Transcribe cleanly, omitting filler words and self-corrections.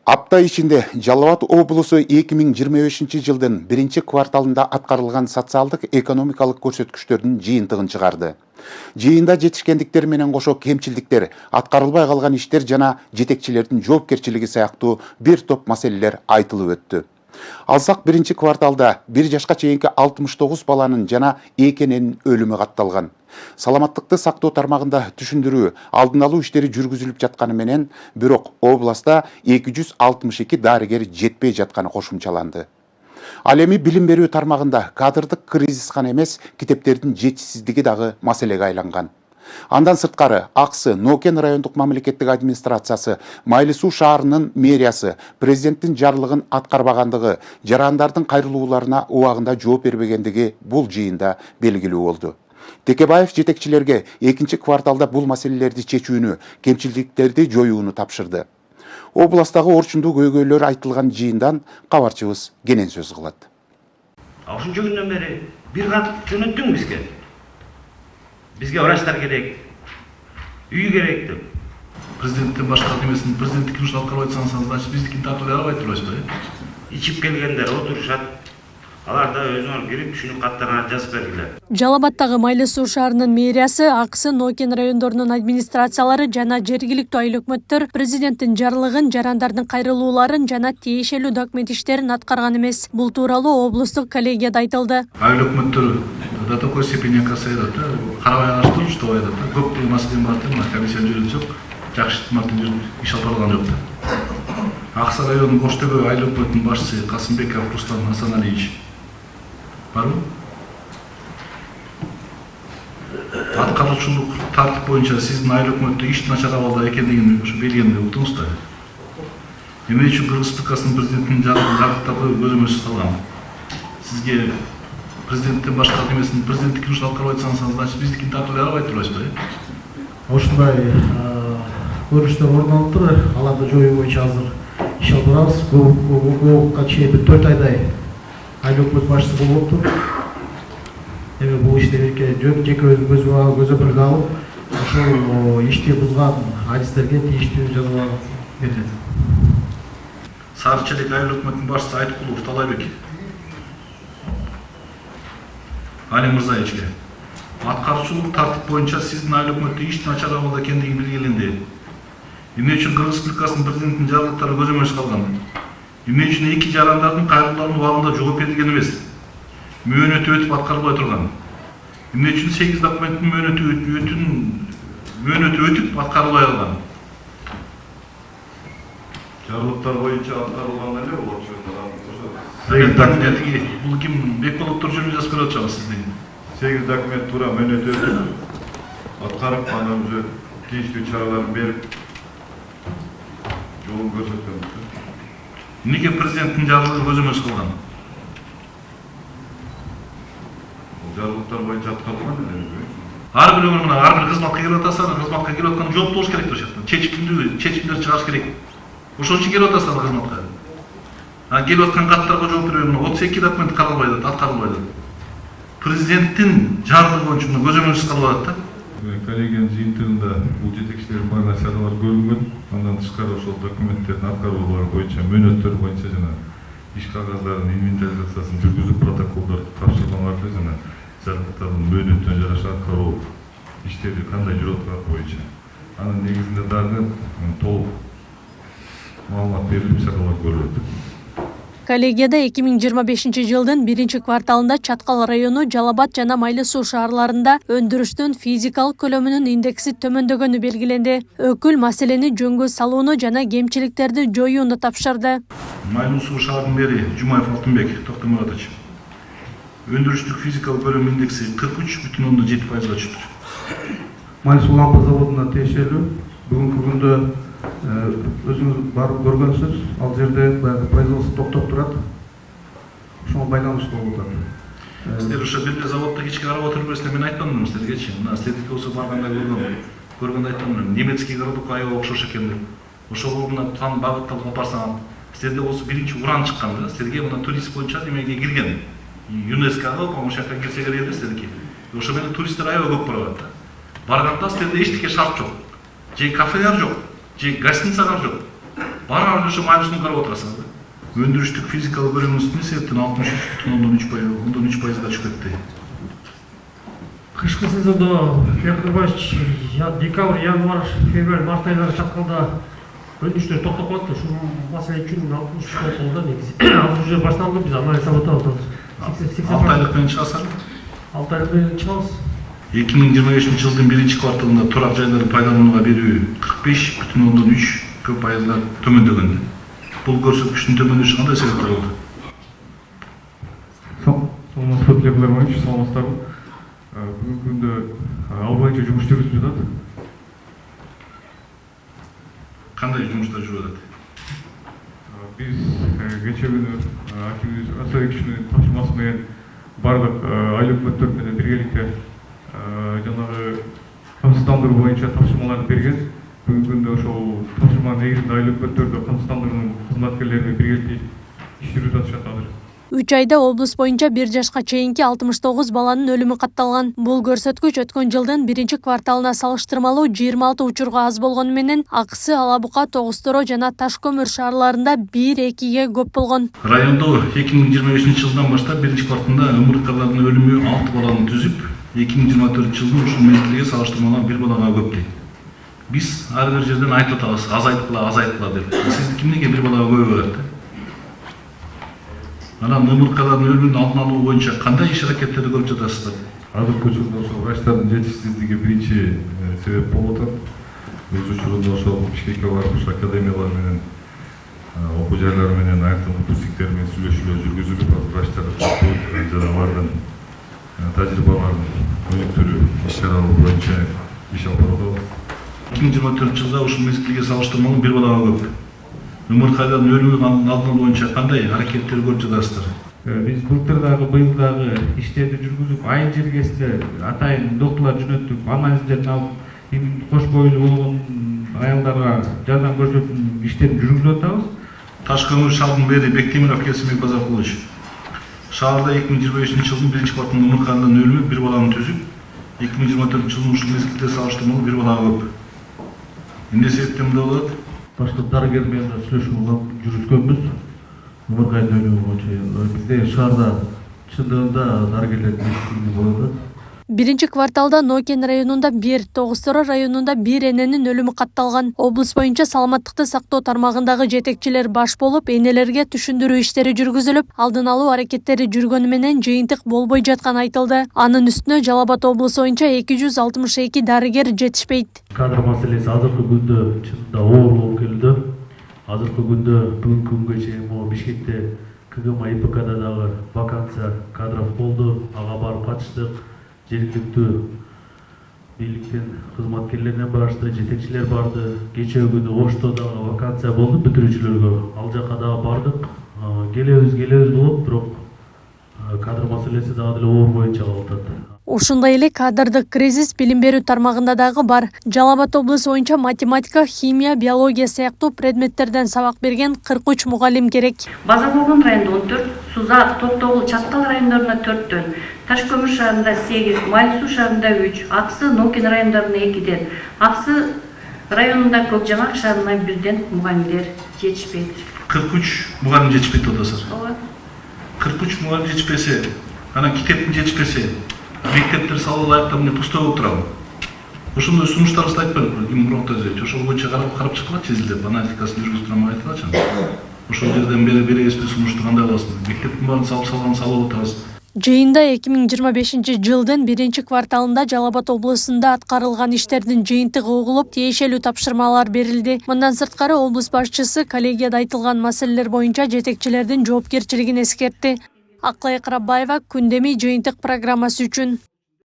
Апта ичинде Жалал Абад облусу 2025-жылдын 1-кварталында аткарылган социалдык экономикалык көрсөткүчтөрдүн жыйынтыгын чыгарды. Жыйында жетишкендиктер менен кошо кемчилдиктер, аткарылбай калган иштер жана жетекчилердин жоопкерчилиги сыяктуу бир топ маселелер айтылып өттү. Алсак 1-кварталда 1 жашка чейинки 69 баланын жана 2 эненин өлүмү катталган. Саламаттыкты сактоо тармагында түшүндүрүү, алдын алуу иштери жүргүзүлүп жатканы менен, бирок областа 262 дарыгер жетпей жатканы кошумчаланды. Ал эми билим берүү тармагында кадрдык кризис гана эмес, китептердин жетишсиздиги дагы маселеге айланган. Андан сырткары Аксы Нокен райондук мамлекеттик администрациясы, Майлы Суу шаарынын мэриясы президенттин жарлыгын аткарбагандыгы, жарандардын кайрылууларына убагында жооп бербегендиги бул жыйында белгилүү болду. Текебаев жетекчилерге 2-кварталда бул маселелерди чечүүнү, кемчилдиктерди жоюуну тапшырды. Областагы орчундуу көйгөйлөр айтылган жыйындан кабарчыбыз кенен сөз кылат. Ушунча күндөн бери бир кат жөнөттүң бизге. Бизге врачтар керек, үй керек деп. Президенттен башка демесин, президенттик ишин аткарбай атсаңыз, значит биздикин тартып албай турасызбы? Ичип келгендер отурушат. Аларда өзүңөр кирип түшүнүк каттарына жазып бергиле. Жалал Абадтагы Майлы Суу шаарынын мэриясы, Аксы, Нокен райондорунун администрациялары жана жергиликтүү айыл өкмөттөр президенттин жарлыгын, жарандардын кайрылууларын жана тиешелүү документ иштерин аткарган эмес. Бул тууралуу облустук коллегияда айтылды. Айыл өкмөттөр до такой степени касаедат, карабай аныштырып, что айтат. Көп маселе бар да, комиссияны жүргүзсөк, жакшы мартын иш алып барган жок да. Аксы районунун Коштөбө айыл өкмөтүнүн башчысы Касымбеков Руслан Асаналиевич барбы? Аткаруучулук тартип боюнча сиздин айыл өкмөттө иш начар абалда экендигин ушу белгилендирип уктуңуз да. Эмне үчүн Кыргыз Республикасынын президентинин жарлыктары көзөмөлсүз калган? Сизге президенттен башка демесин, президенттик ишин аткарбай атсаңыз, значит биздикин тартып албай турасызбы? Ушундай көрүнүштөр орун алып тур, аларды жоюу боюнча азыр иш алып барабыз. Буга чейин 4 айдай айыл өкмөт башчысы болуптур. Эми бул иштерге жеке көзөмөлгө алып, ошол ишти бузган адистерге тийиштүү жазалар берилет. Сары Челек айыл өкмөтүнүн башчысы Айткулов Талайбек Али Мырзаевичке аткаруучулук тартип боюнча сиздин айыл өкмөттө иш начар абалда экендиги белгиленди. Эмне үчүн Кыргыз Республикасынын президентинин жарлыктары көзөмөлсүз калган? Эмне үчүн эки жарандардын кайрылууларына убагында жооп берилген эмес? Мөөнөтү өтүп аткарылбай турган? Эмне үчүн 8 документтин мөөнөтү өтүп аткарылбай калган? Жарлыктар боюнча аткарылган эле болчу. Бул ким Бекболоттор жөнүндө жазып берип атышабыз сиздин? 8 документ туура мөөнөтү өтүп аткарып, анан уже тийиштүү чараларын берип жолун көрсөткөн. Эмнеге президенттин жарлыгы көзөмөлсүз калган? Жарлыктар боюнча аткарылган эле. Ар бир кызматка келип атасыздар, кызматка келип аткан жооп болуш керек ошол жерде. Чечимдер чыгарыш керек. Ошол үчүн келип атасыздар кызматка. Келип аткан каттарга жооп бербей, 32 документ каралбай атат, аткарылбай атат. Президенттин жарлыгы боюнча көзөмөлсүз калып атат да. Коллегиянын жыйынтыгында бул жетекчилердин баардыгына чаралар көрүнгөн. Андан тышкары ошол документтердин аткарылуулары боюнча, мөөнөттөр боюнча жана иш кагаздарын инвентаризациясын жүргүзүп, протоколдорду тапшырганларды жана жарлыктардын мөөнөтүнө жараша аткаруу иштери кандай жүрүп атканы боюнча. Анын негизинде дагы толук маалымат берилип, чаралар көрүлөт. Коллегияда 2025-жылдын 1-кварталында Чаткал району, Жалал Абад жана Майлы Суу шаарларында өндүрүштүн физикалык көлөмүнүн индекси төмөндөгөнү белгиленди. Өкүл маселени жөнгө салууну жана кемчиликтерди жоюуну тапшырды. Майлы Суу шаарынын мэри Жумаев Алтынбек Токтомуратович. Өндүрүштүк физикалык көлөм индекси 43,7%-га түштү. Майлы Суу лампа заводуна тиешелүү бүгүнкү күндө өзүңүз барып көргөнсүз, ал жерде производство токтоп турат. Ошого байланыштуу болуп атат. Сиздер ошо бир заводдо кечке карап отуруп мен айтпадымбы сиздергечи? Мына силердики болсо барганда көргөндө айттым, немецкий городок аябай окшош экен деп. Ошого мына план багытталып апарсаң, силерде болсо биринчи уран чыккан да, силерге мына турист боюнча немеге кирген. ЮНЕСКОго, по-моему, ошол жака келсе керек эле силердики. Ошо менен туристтер аябай көп барат да. Барганда силерде эчтеке шарт жок. Же кафелер жок, же гостиницалар жок. Баарыңар ошо майнусун карап отурасыздар да. Өндүрүштүк физикалык бөлүмүнүн үстүнө себептен 63,3%га чыгып кетти. Кышкы сезондо Петр Иванович декабрь, январь, февраль, март айлары чатканда өндүрүштөр токтоп калат. Ушул маселе үчүн 63 болду да негизи. Азыр уже башталды, биз анализ алып атабыз. 6 айлык менен чыгасыздар. 6 айлык менен чыгабыз. 2025 жылдын 1-кварталында турак жайларды пайдаланууга берүү 45,3% төмөндөгөн. Бул көрсөткүчтүн төмөндөшү кандай себептер болду? Саламатсызбы, Петр Иванович, саламатсыздарбы. Бүгүнкү күндө ал боюнча жумуш жүрүп жатат. Кандай жумуштар жүрүп атат? Биз кечээ күнү акимдин тапшырмасы менен бардык айыл өкмөттөр менен биргеликте жанагы камсыздандыруу боюнча тапшырмаларды берген. Бүгүнкү күндө ошол тапшырманын негизинде айыл өкмөттөрдө камсыздандыруунун кызматкерлери менен биргеликте иш жүрүп жатышат азыр. 3 айда облус боюнча 1 жашка чейинки 69 баланын өлүмү катталган. Бул көрсөткүч өткөн жылдын 1-кварталына салыштырмалуу 26 учурга аз болгону менен Аксы, Ала Бука, Тогуз Торо жана Таш Көмүр шаарларында 1-2ге көп болгон. Райондо 2025 жылдан баштап 1-кварталда ымыркалардын өлүмү 6 баланы түзүп, 2024 жылдын ушул мезгилге салыштырмалуу 1 балага көптөйт. Биз ар бир жерден айтып атабыз, азайткыла деп. Сиздики эмнеге 1 балага көбөйүп атат? Анан ымыркалардын өлүмүнүн алдын алуу боюнча кандай иш аракеттерди көрүп жатасыздар? Азыркы учурда ошол врачтардын жетишсиздиги биринчи себеп болуп атат. Өз учурунда ошол Бишкекке барып ошол академиялар менен окуу жайлар менен айрым курсиктер менен сүйлөшүүлөр жүргүзүлүп, врачтар жана алардын тажрыйбаларын өнүктүрүү иш-чаралар боюнча иш алып барабыз. 2024 жылда ушул мезгилге салыштырмалуу 1 балага көп. Ымыркайлардын өлүмүнүн алдын алуу боюнча кандай аракеттер көрүп жатасыздар? Биз былтыр дагы быйыл дагы иштерди жүргүзүп, айыл жергесинде атайын доктурлар жөнөттүк, анализдерин алып, кош бойлуу болгон аялдарга жардам көрсөтүү иштерин жүргүзүп атабыз. Таш Көмүр шаардын мэри Бектемиров Кесимбек Базаркулович, шаарда 2025 жылдын 1-кварталында ымыркайлардын өлүмү 1 баланы түзүп, 2024 жылдын ушул мезгилде салыштырмалуу 1 балага көп. Эмне себептен мындай болот? Башка дарыгер менен сүйлөшүү жүргүзгөнбүз. Ымыркайдын өлүмү боюнча бизде шаарда чындыгында дарыгерлердин жетишсиздиги болот. 1-кварталда Нокен районунда 1, Тогуз Торо районунда 1 эненин өлүмү катталган. Облус боюнча саламаттыкты сактоо тармагындагы жетекчилер баш болуп, энелерге түшүндүрүү иштери жүргүзүлүп, алдын алуу аракеттери жүргөнү менен жыйынтык болбой жатканы айтылды. Анын үстүнө Жалал Абад облусу боюнча 262 дарыгер жетишпейт. Кадр маселеси азыркы күндө чынында оор болуп келүүдө. Азыркы күндө бүгүнкү күнгө чейин могу Бишкекте КГМ ИПКда дагы вакансия кадров болду. Ага барып катыштык. Жергиликтүү бийликтин кызматкерлеринен барышты, жетекчилер барды. Кечээ күнү Ошто дагы вакансия болду бүтүрүүчүлөргө. Ал жака дагы бардык. Келебиз болот, бирок кадр маселеси дагы деле оор боюнча калып атат. Ушундай эле кадрдык кризис билим берүү тармагында дагы бар. Жалал Абад облусу боюнча математика, химия, биология сыяктуу предметтерден сабак берген 43 мугалим керек. Базаркулгун районунда 14, Сузак, Токтогул, Чаткал райондорунда 4төн, Таш Көмүр шаарында 8, Майлысуу шаарында 3, Аксы, Нокен райондорунда 2ден, Аксы районунда Көкжамак шаарында 1ден мугалимдер жетишпейт. 43 мугалим жетишпейт деп атасыздар. Ооба. 43 мугалим жетишпесе, анан китептин жетишпесе, мектептер салып аяктап эмне пустой болуп турабы? Ошондой сунуштарыбызды айтып берип, Мурат Азизович, ошол боюнча карап чыккыла чизилип, аналитикасын жүргүзүп турам айтылачы. Ошол жерден беребизби сунушту кандай кыласыз? Мектептин баарын салып атабыз. Жыйында 2025 жылдын 1-кварталында Жалал Абад облусунда аткарылган иштердин жыйынтыгы угулуп, тиешелүү тапшырмалар берилди. Мындан сырткары облус башчысы коллегияда айтылган маселелер боюнча жетекчилердин жоопкерчилигин эскертти. Аклай Карабаева, Күндөмий жыйынтык программасы үчүн.